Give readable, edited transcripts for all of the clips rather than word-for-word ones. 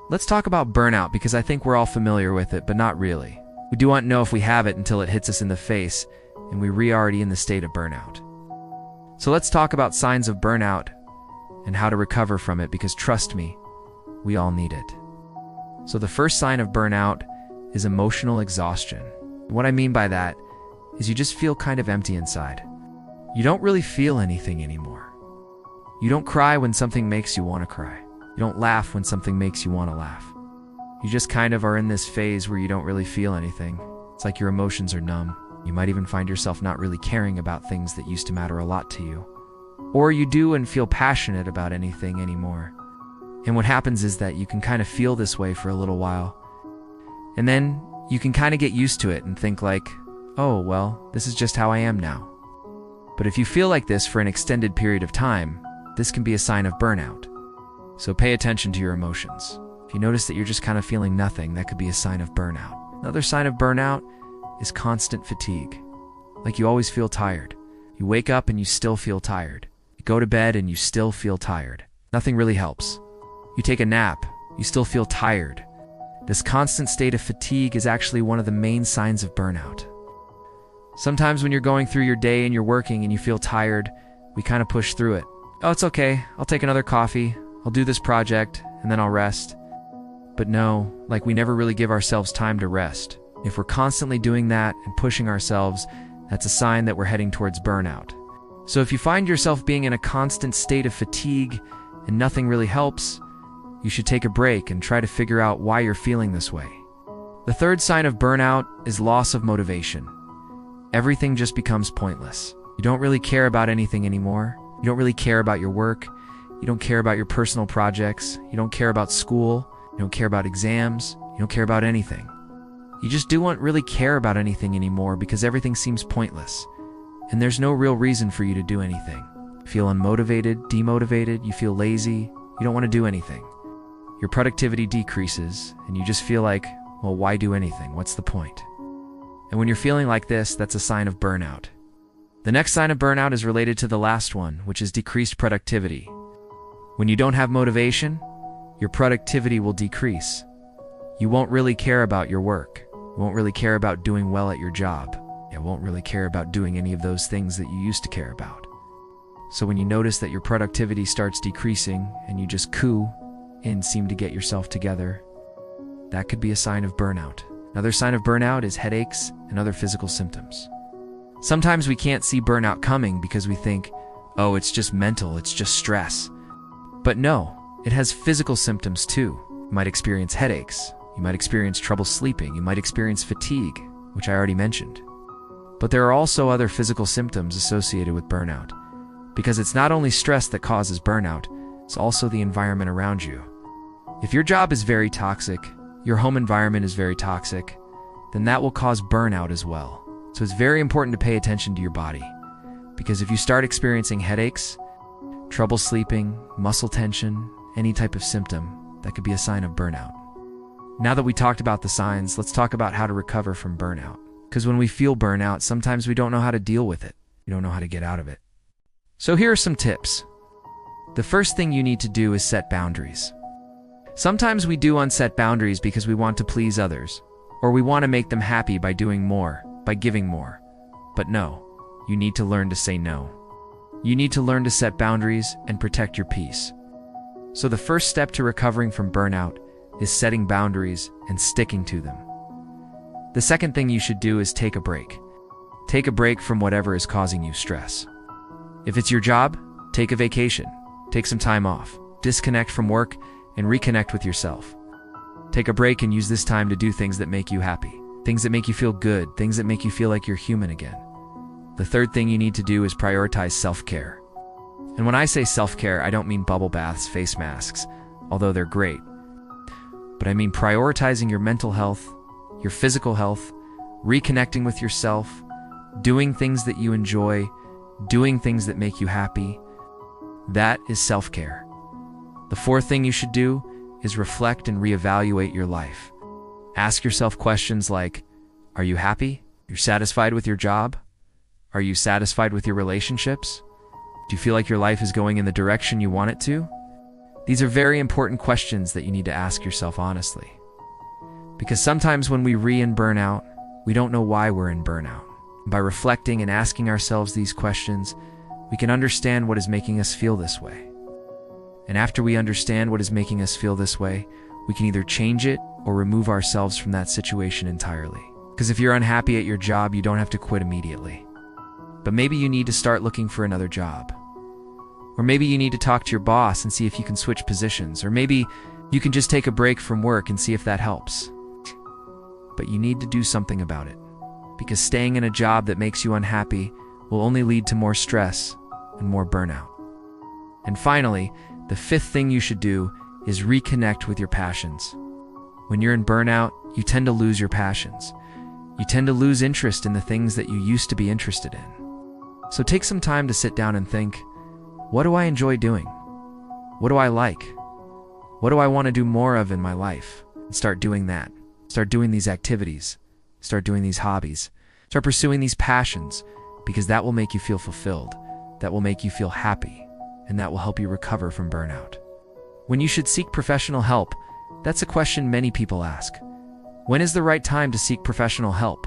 Let's talk about burnout because I think we're all familiar with it, but not really. We do not know if we have it until it hits us in the face, and we're already in the state of burnout. So let's talk about signs of burnout and how to recover from it, because trust me, we all need it. So the first sign of burnout is emotional exhaustion. What I mean by that is you just feel kind of empty inside. You don't really feel anything anymore. You don't cry when something makes you want to cry. You don't laugh when something makes you want to laugh. You just kind of are in this phase where you don't really feel anything. It's like your emotions are numb. You might even find yourself not really caring about things that used to matter a lot to you. Or you do and feel passionate about anything anymore. And what happens is that you can kind of feel this way for a little while. And then you can kind of get used to it and think like, oh, well, this is just how I am now. But if you feel like this for an extended period of time, this can be a sign of burnout. So pay attention to your emotions. If you notice that you're just kind of feeling nothing, that could be a sign of burnout. Another sign of burnout is constant fatigue. Like you always feel tired. You wake up and you still feel tired. You go to bed and you still feel tired. Nothing really helps. You take a nap, you still feel tired. This constant state of fatigue is actually one of the main signs of burnout. Sometimes when you're going through your day and you're working and you feel tired, we kind of push through it. Oh, it's okay. I'll take another coffee. I'll do this project and then I'll rest. But no, like we never really give ourselves time to rest. If we're constantly doing that and pushing ourselves, that's a sign that we're heading towards burnout. So if you find yourself being in a constant state of fatigue and nothing really helps, you should take a break and try to figure out why you're feeling this way. The third sign of burnout is loss of motivation. Everything just becomes pointless. You don't really care about anything anymore. You don't really care about your work. You don't care about your personal projects. You don't care about school. You don't care about exams. You don't care about anything. You just don't really care about anything anymore because everything seems pointless. And there's no real reason for you to do anything. You feel unmotivated, demotivated, you feel lazy, you don't want to do anything. Your productivity decreases, and you just feel like, well, why do anything? What's the point? And when you're feeling like this, that's a sign of burnout. The next sign of burnout is related to the last one, which is decreased productivity. When you don't have motivation, your productivity will decrease. You won't really care about your work. You won't really care about doing well at your job. You won't really care about doing any of those things that you used to care about. So when you notice that your productivity starts decreasing and you just coo and seem to get yourself together, that could be a sign of burnout. Another sign of burnout is headaches and other physical symptoms. Sometimes we can't see burnout coming because we think, oh, it's just mental, it's just stress. But no, it has physical symptoms too. You might experience headaches, you might experience trouble sleeping, you might experience fatigue, which I already mentioned. But there are also other physical symptoms associated with burnout, because it's not only stress that causes burnout, it's also the environment around you. If your job is very toxic, your home environment is very toxic, then that will cause burnout as well. So it's very important to pay attention to your body, because if you start experiencing headaches, trouble sleeping, muscle tension, any type of symptom, that could be a sign of burnout. Now that we talked about the signs, let's talk about how to recover from burnout. Because when we feel burnout, sometimes we don't know how to deal with it. We don't know how to get out of it. So here are some tips. The first thing you need to do is set boundaries. Sometimes we do unset boundaries because we want to please others, or we want to make them happy by doing more, by giving more. But no, you need to learn to say no. You need to learn to set boundaries and protect your peace. So the first step to recovering from burnout is setting boundaries and sticking to them. The second thing you should do is take a break. Take a break from whatever is causing you stress. If it's your job, take a vacation. Take some time off. Disconnect from work and reconnect with yourself. Take a break and use this time to do things that make you happy. Things that make you feel good. Things that make you feel like you're human again. The third thing you need to do is prioritize self-care. And when I say self-care, I don't mean bubble baths, face masks, although they're great. But I mean prioritizing your mental health, your physical health, reconnecting with yourself, doing things that you enjoy, doing things that make you happy. That is self-care. The fourth thing you should do is reflect and reevaluate your life. Ask yourself questions like, are you happy? You're satisfied with your job? Are you satisfied with your relationships? Do you feel like your life is going in the direction you want it to? These are very important questions that you need to ask yourself honestly. Because sometimes when we in burnout, we don't know why we're in burnout. By reflecting and asking ourselves these questions, we can understand what is making us feel this way. And after we understand what is making us feel this way, we can either change it or remove ourselves from that situation entirely. Because if you're unhappy at your job, you don't have to quit immediately. But maybe you need to start looking for another job. Or maybe you need to talk to your boss and see if you can switch positions. Or maybe you can just take a break from work and see if that helps. But you need to do something about it. Because staying in a job that makes you unhappy will only lead to more stress and more burnout. And finally, the fifth thing you should do is reconnect with your passions. When you're in burnout, you tend to lose your passions. You tend to lose interest in the things that you used to be interested in. So take some time to sit down and think, what do I enjoy doing? What do I like? What do I want to do more of in my life? And start doing that. Start doing these activities. Start doing these hobbies. Start pursuing these passions, because that will make you feel fulfilled. That will make you feel happy. And that will help you recover from burnout. When you should seek professional help, that's a question many people ask. When is the right time to seek professional help?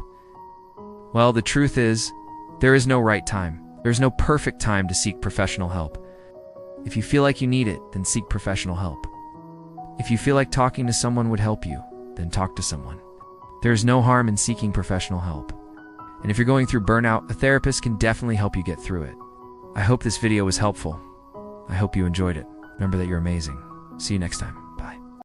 Well, the truth is, there is no right time. There's no perfect time to seek professional help. If you feel like you need it, then seek professional help. If you feel like talking to someone would help you, then talk to someone. There is no harm in seeking professional help. And if you're going through burnout, a therapist can definitely help you get through it. I hope this video was helpful. I hope you enjoyed it. Remember that you're amazing. See you next time.